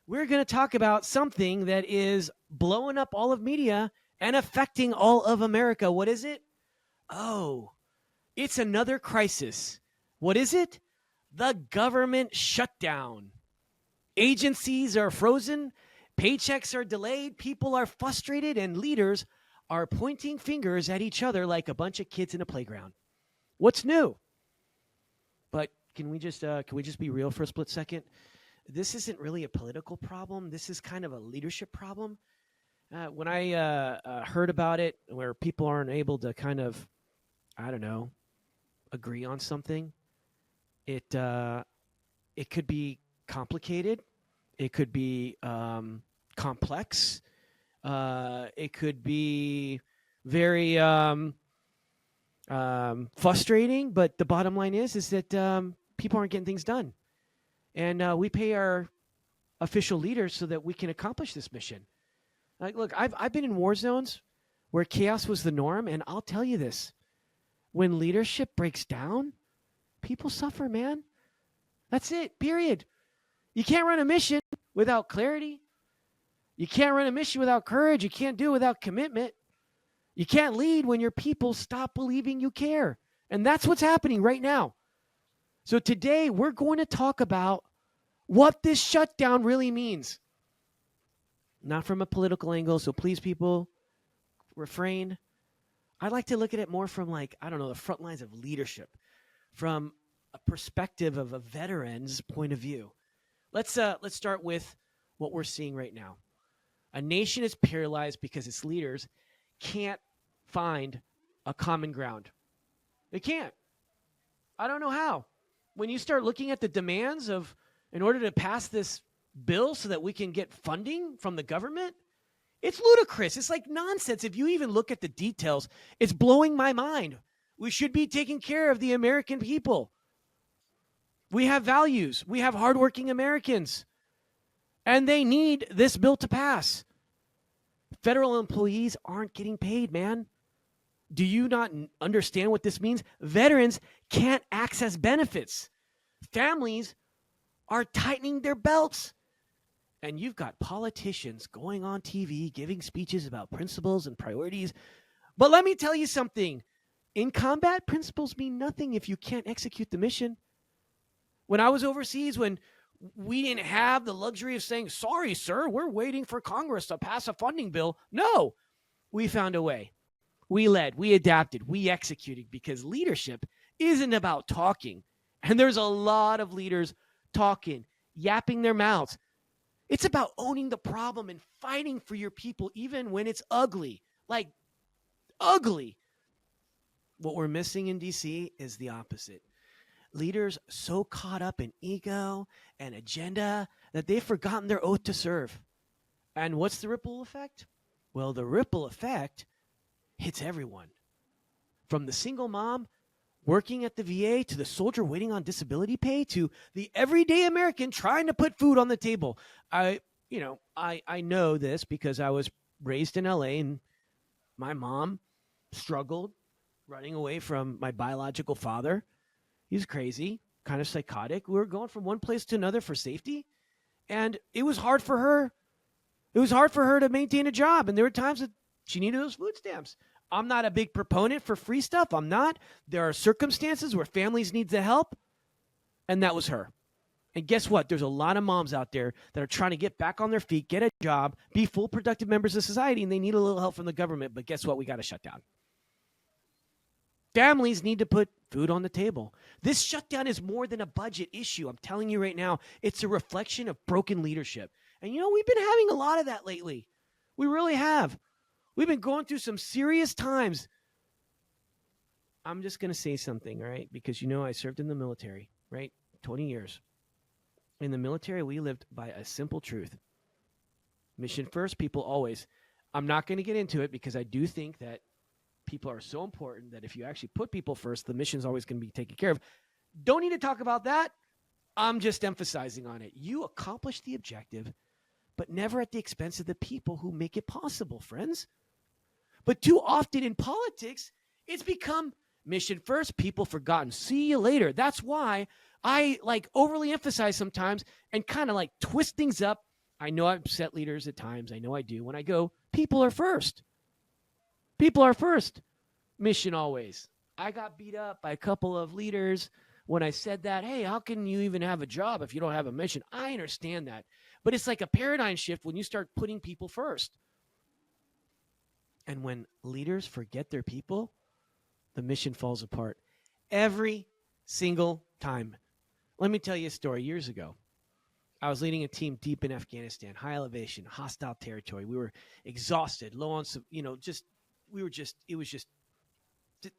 we're going to talk about something that is blowing up all of media and affecting all of America. What is it? Oh, it's another crisis. What is it? The government shutdown. Agencies are frozen, paychecks are delayed, people are frustrated, and leaders are pointing fingers at each other like a bunch of kids in a playground. What's new? But can we just be real for a split second? This isn't really a political problem. This is kind of a leadership problem. When I heard about it, where people aren't able to kind of, I don't know, agree on something, it could be complicated. It could be complex. It could be very frustrating. But the bottom line is that people aren't getting things done, and we pay our official leaders so that we can accomplish this mission. Like, look, I've been in war zones where chaos was the norm, and I'll tell you this: when leadership breaks down, people suffer, man. That's it, period. You can't run a mission without clarity. You can't run a mission without courage. You can't do it without commitment. You can't lead when your people stop believing you care. And that's what's happening right now. So today we're going to talk about what this shutdown really means. Not from a political angle, so please, people, refrain. I'd like to look at it more from, like, I don't know, the front lines of leadership, from a perspective of a veteran's point of view. Let's start with what we're seeing right now. A nation is paralyzed because its leaders can't find a common ground. They can't. I don't know how. When you start looking at the demands of, in order to pass this bill so that we can get funding from the government, it's ludicrous. It's like nonsense. If you even look at the details, it's blowing my mind. We should be taking care of the American people. We have values. We have hardworking Americans. And they need this bill to pass. Federal employees aren't getting paid, man. Do you not understand what this means? Veterans can't access benefits. Families are tightening their belts. And you've got politicians going on TV giving speeches about principles and priorities. But let me tell you something. In combat, principles mean nothing if you can't execute the mission. When I was overseas, when we didn't have the luxury of saying, sorry, sir, we're waiting for Congress to pass a funding bill. No, we found a way. We led, we adapted, we executed, because leadership isn't about talking. And there's a lot of leaders talking, yapping their mouths. It's about owning the problem and fighting for your people, even when it's ugly, like ugly. What we're missing in DC is the opposite. Leaders so caught up in ego and agenda that they've forgotten their oath to serve. And what's the ripple effect? Well, the ripple effect hits everyone. From the single mom working at the VA, to the soldier waiting on disability pay, to the everyday American trying to put food on the table. I know this because I was raised in LA, and my mom struggled running away from my biological father. He's crazy, kind of psychotic. We were going from one place to another for safety, and it was hard for her. It was hard for her to maintain a job, and there were times that she needed those food stamps. I'm not a big proponent for free stuff. I'm not. There are circumstances where families need the help, and that was her. And guess what? There's a lot of moms out there that are trying to get back on their feet, get a job, be full productive members of society, and they need a little help from the government. But guess what? We got to shut down. Families need to put food on the table. This shutdown is more than a budget issue. I'm telling you right now, it's a reflection of broken leadership. And we've been having a lot of that lately. We really have. We've been going through some serious times. I'm just going to say something, right? Because I served in the military, right? 20 years. In the military, we lived by a simple truth. Mission first, people always. I'm not going to get into it because I do think that people are so important that if you actually put people first, the mission's always going to be taken care of. Don't need to talk about that. I'm just emphasizing on it. You accomplish the objective, but never at the expense of the people who make it possible, friends. But too often in politics, it's become mission first, people forgotten. See you later. That's why I overly emphasize sometimes and kind of twist things up I know I upset leaders at times. I know I do. When I go, people are first. People are first. Mission always. I got beat up by a couple of leaders when I said that. Hey, how can you even have a job if you don't have a mission? I understand that. But it's like a paradigm shift when you start putting people first. And when leaders forget their people, the mission falls apart every single time. Let me tell you a story. Years ago, I was leading a team deep in Afghanistan, high elevation, hostile territory. We were exhausted, low on, it was just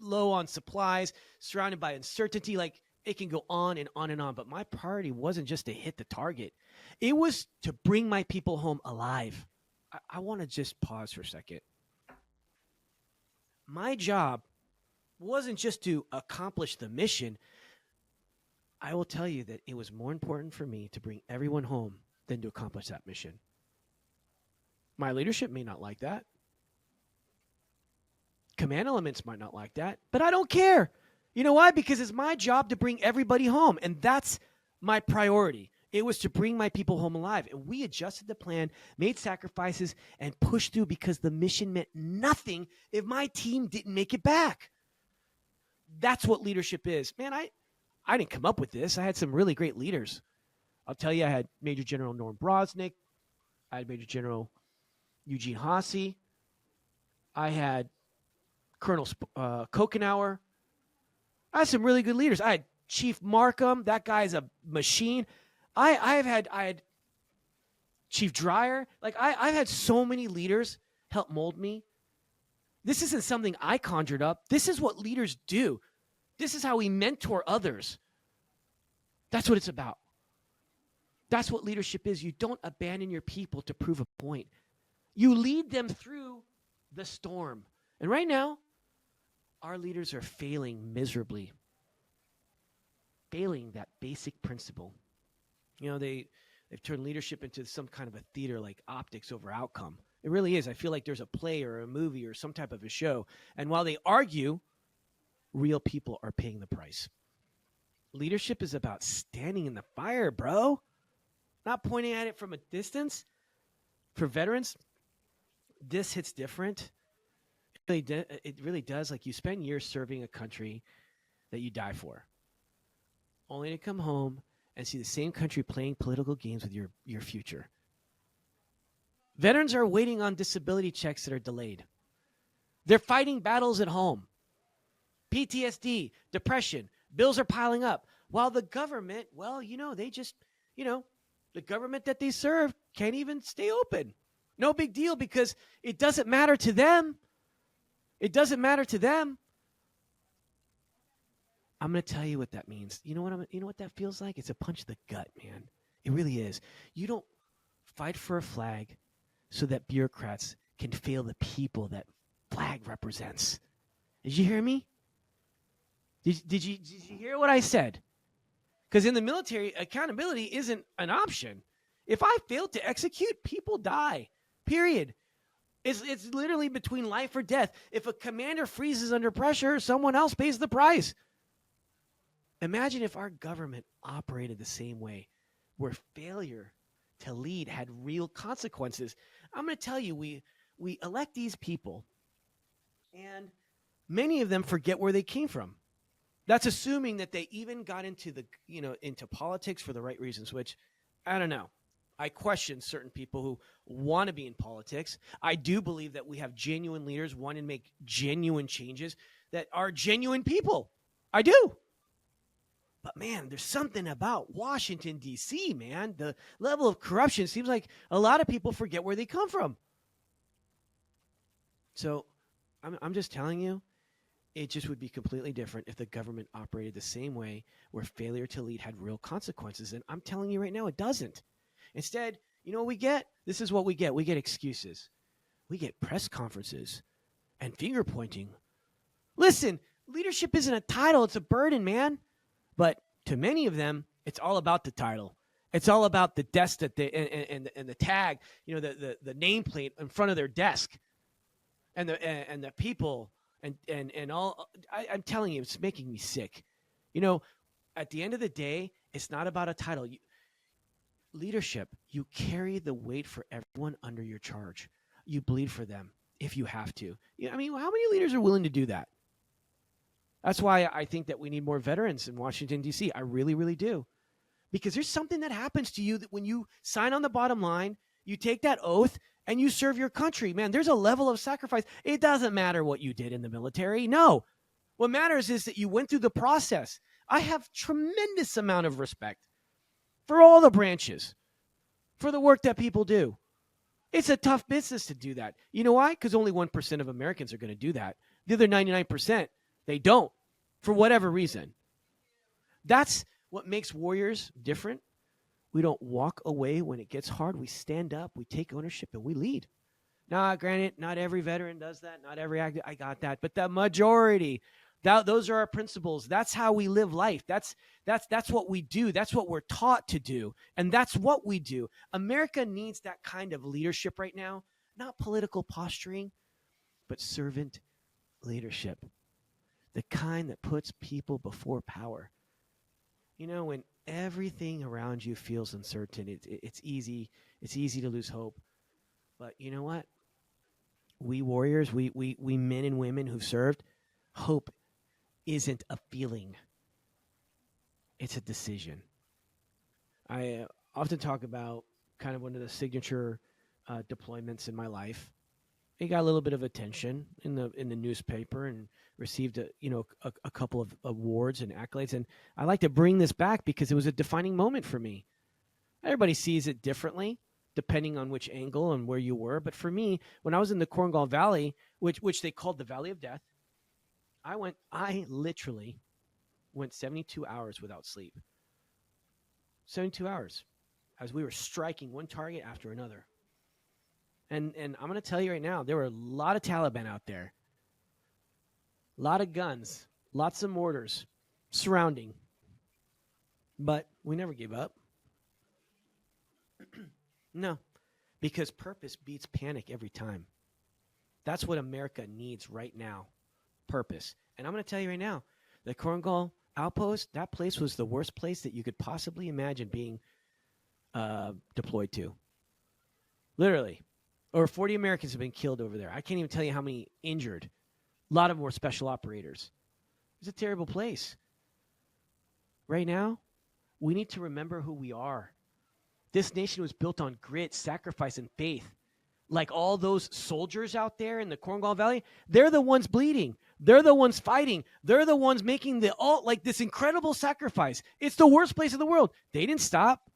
low on supplies, surrounded by uncertainty. Like, it can go on and on and on. But my priority wasn't just to hit the target. It was to bring my people home alive. I want to just pause for a second. My job wasn't just to accomplish the mission. I will tell you that it was more important for me to bring everyone home than to accomplish that mission. My leadership may not like that. Command elements might not like that, but I don't care. You know why? Because it's my job to bring everybody home, and that's my priority. It was to bring my people home alive, and we adjusted the plan, made sacrifices, and pushed through because the mission meant nothing if my team didn't make it back. That's what leadership is. Man, I didn't come up with this. I had some really great leaders. I'll tell you, I had Major General Norm Brosnick. I had Major General Eugene Hasse. I had Colonel Kokenauer. I had some really good leaders. I had Chief Markham. That guy's a machine. I had Chief Dreyer. Like, I've had so many leaders help mold me. This isn't something I conjured up. This is what leaders do. This is how we mentor others. That's what it's about. That's what leadership is. You don't abandon your people to prove a point. You lead them through the storm. And right now, our leaders are failing miserably. Failing that basic principle. You know, they've turned leadership into some kind of a theater, like optics over outcome. It really is. I feel like there's a play or a movie or some type of a show. And while they argue, real people are paying the price. Leadership is about standing in the fire, bro. Not pointing at it from a distance. For veterans, this hits different. It really does. Like, you spend years serving a country that you die for, only to come home and see the same country playing political games with your future. Veterans are waiting on disability checks that are delayed. They're fighting battles at home. PTSD, depression, bills are piling up. While the government, well, they just, the government that they serve can't even stay open. No big deal, because it doesn't matter to them. It doesn't matter to them. I'm going to tell you what that means. You know what that feels like? It's a punch to the gut, man. It really is. You don't fight for a flag so that bureaucrats can fail the people that flag represents. Did you hear me? Did you hear what I said? Because in the military, accountability isn't an option. If I fail to execute, people die. Period. It's literally between life or death. If a commander freezes under pressure, someone else pays the price. Imagine if our government operated the same way, where failure to lead had real consequences. I'm going to tell you, we elect these people, and many of them forget where they came from. That's assuming that they even got into into politics for the right reasons, which I don't know. I question certain people who want to be in politics. I do believe that we have genuine leaders wanting to make genuine changes that are genuine people. I do. But, man, there's something about Washington, D.C., man. The level of corruption seems like a lot of people forget where they come from. So I'm just telling you, it just would be completely different if the government operated the same way, where failure to lead had real consequences. And I'm telling you right now, it doesn't. Instead, you know what we get? This is what we get. We get excuses. We get press conferences and finger pointing. Listen, leadership isn't a title. It's a burden, man. But to many of them, it's all about the title. It's all about the desk that and the tag, the nameplate in front of their desk, and the people and all. I'm telling you, it's making me sick. At the end of the day, it's not about a title. Leadership, you carry the weight for everyone under your charge. You bleed for them if you have to. I mean, how many leaders are willing to do that? That's why I think that we need more veterans in Washington, D.C. I really, really do. Because there's something that happens to you that when you sign on the bottom line, you take that oath and you serve your country. Man, there's a level of sacrifice. It doesn't matter what you did in the military. No. What matters is that you went through the process. I have tremendous amount of respect for all the branches, for the work that people do. It's a tough business to do that. You know why? Because only 1% of Americans are going to do that. The other 99%, they don't, for whatever reason. That's what makes warriors different. We don't walk away when it gets hard. We stand up, we take ownership, and we lead. Now, granted, not every veteran does that. Not every active, I got that. But the majority, those are our principles. That's how we live life. That's what we do. That's what we're taught to do. And that's what we do. America needs that kind of leadership right now. Not political posturing, but servant leadership. The kind that puts people before power. You know, when everything around you feels uncertain, it's easy to lose hope. But you know what? We warriors, we men and women who've served, hope isn't a feeling. It's a decision. I often talk about kind of one of the signature deployments in my life. It got a little bit of attention in the newspaper and received a couple of awards and accolades. And I like to bring this back because it was a defining moment for me. Everybody sees it differently, depending on which angle and where you were. But for me, when I was in the Korengal Valley, which they called the Valley of Death, I literally went 72 hours without sleep. 72 hours as we were striking one target after another. And I'm going to tell you right now, there were a lot of Taliban out there. A lot of guns, lots of mortars surrounding. But we never gave up. No, because purpose beats panic every time. That's what America needs right now, purpose. And I'm going to tell you right now, the Korengal outpost, that place was the worst place that you could possibly imagine being deployed to. Literally. Over 40 Americans have been killed over there. I can't even tell you how many injured. A lot of them were special operators. It's a terrible place. Right now, we need to remember who we are. This nation was built on grit, sacrifice, and faith. Like all those soldiers out there in the Korengal Valley, they're the ones bleeding. They're the ones fighting. They're the ones making this incredible sacrifice. It's the worst place in the world. They didn't stop.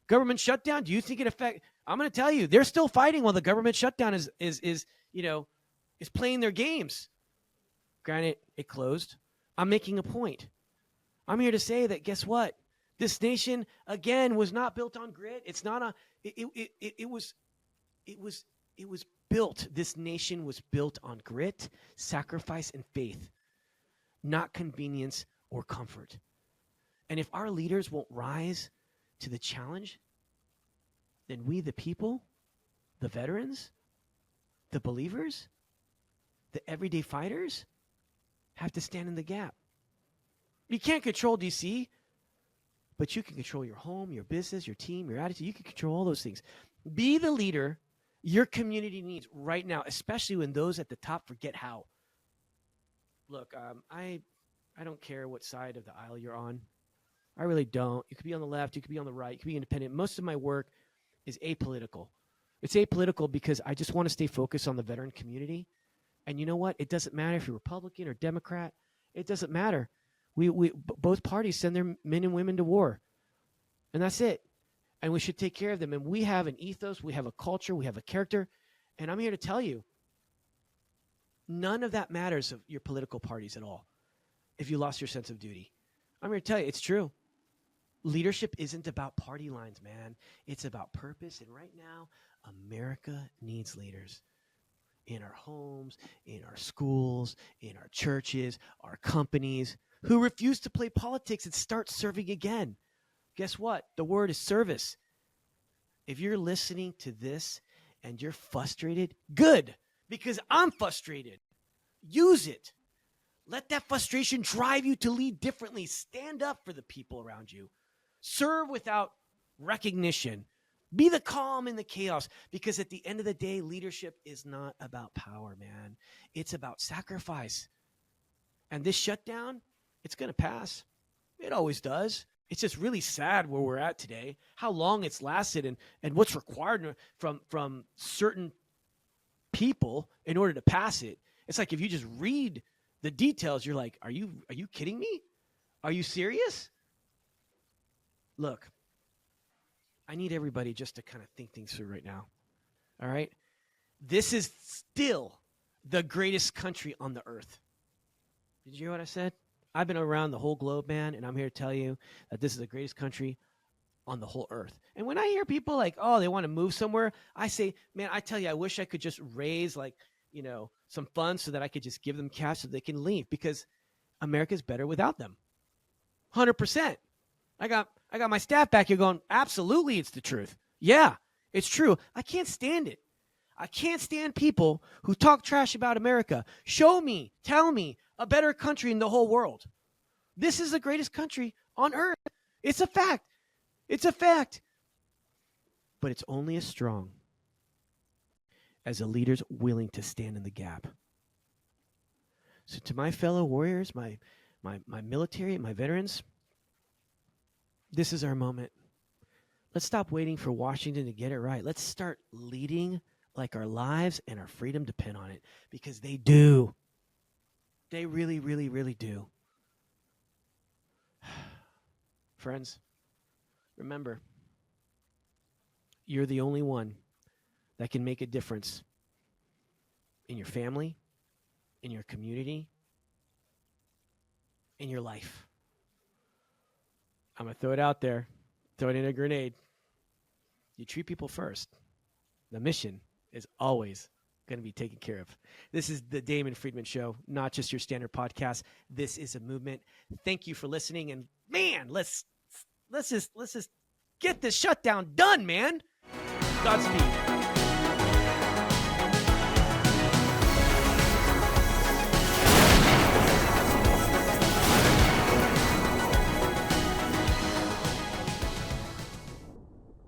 Government shutdown, do you think it affect? I'm going to tell you, they're still fighting while the government shutdown is playing their games. Granted, it closed. I'm making a point. I'm here to say that guess what? This nation again was not built on grit. It's not it was built. This nation was built on grit, sacrifice, and faith, not convenience or comfort. And if our leaders won't rise to the challenge, then we, the people, the veterans, the believers, the everyday fighters, have to stand in the gap. You can't control DC, but you can control your home, your business, your team, your attitude. You can control all those things. Be the leader your community needs right now, especially when those at the top forget how. Look, I don't care what side of the aisle you're on. I really don't. You could be on the left. You could be on the right. You could be independent. Most of my work is apolitical. It's apolitical because I just want to stay focused on the veteran community. And you know what? It doesn't matter if you're Republican or Democrat. It doesn't matter. Both parties send their men and women to war. And that's it. And we should take care of them. And we have an ethos. We have a culture. We have a character. And I'm here to tell you, none of that matters of your political parties at all if you lost your sense of duty. I'm here to tell you, it's true. Leadership isn't about party lines, man. It's about purpose. And right now, America needs leaders in our homes, in our schools, in our churches, our companies, who refuse to play politics and start serving again. Guess what? The word is service. If you're listening to this and you're frustrated, good, because I'm frustrated. Use it. Let that frustration drive you to lead differently. Stand up for the people around you. Serve without recognition. Be the calm in the chaos, because at the end of the day, leadership is not about power, man. It's about sacrifice. And this shutdown, it's going to pass. It always does. It's just really sad where we're at today, how long it's lasted, and what's required from certain people in order to pass it. It's like if you just read the details, you're like, are you kidding me? Are you serious? Look, I need everybody just to kind of think things through right now. All right? This is still the greatest country on the earth. Did you hear what I said? I've been around the whole globe, man, and I'm here to tell you that this is the greatest country on the whole earth. And when I hear people like, oh, they want to move somewhere, I say, man, I tell you, I wish I could just raise some funds so that I could just give them cash so they can leave, because America's better without them. 100%. I got my staff back here going, absolutely, it's the truth. Yeah, it's true. I can't stand it. I can't stand people who talk trash about America. Show me, tell me a better country in the whole world. This is the greatest country on earth. It's a fact. It's a fact. But it's only as strong as the leaders willing to stand in the gap. So to my fellow warriors, my military, my veterans, this is our moment. Let's stop waiting for Washington to get it right. Let's start leading like our lives and our freedom depend on it, because they do. They really, really, really do. Friends, remember, you're the only one that can make a difference in your family, in your community, in your life. I'm going to throw it out there, throw it in a grenade. You treat people first. The mission is always going to be taken care of. This is the Damon Friedman Show, not just your standard podcast. This is a movement. Thank you for listening. And man, let's just get this shutdown done, man. Godspeed.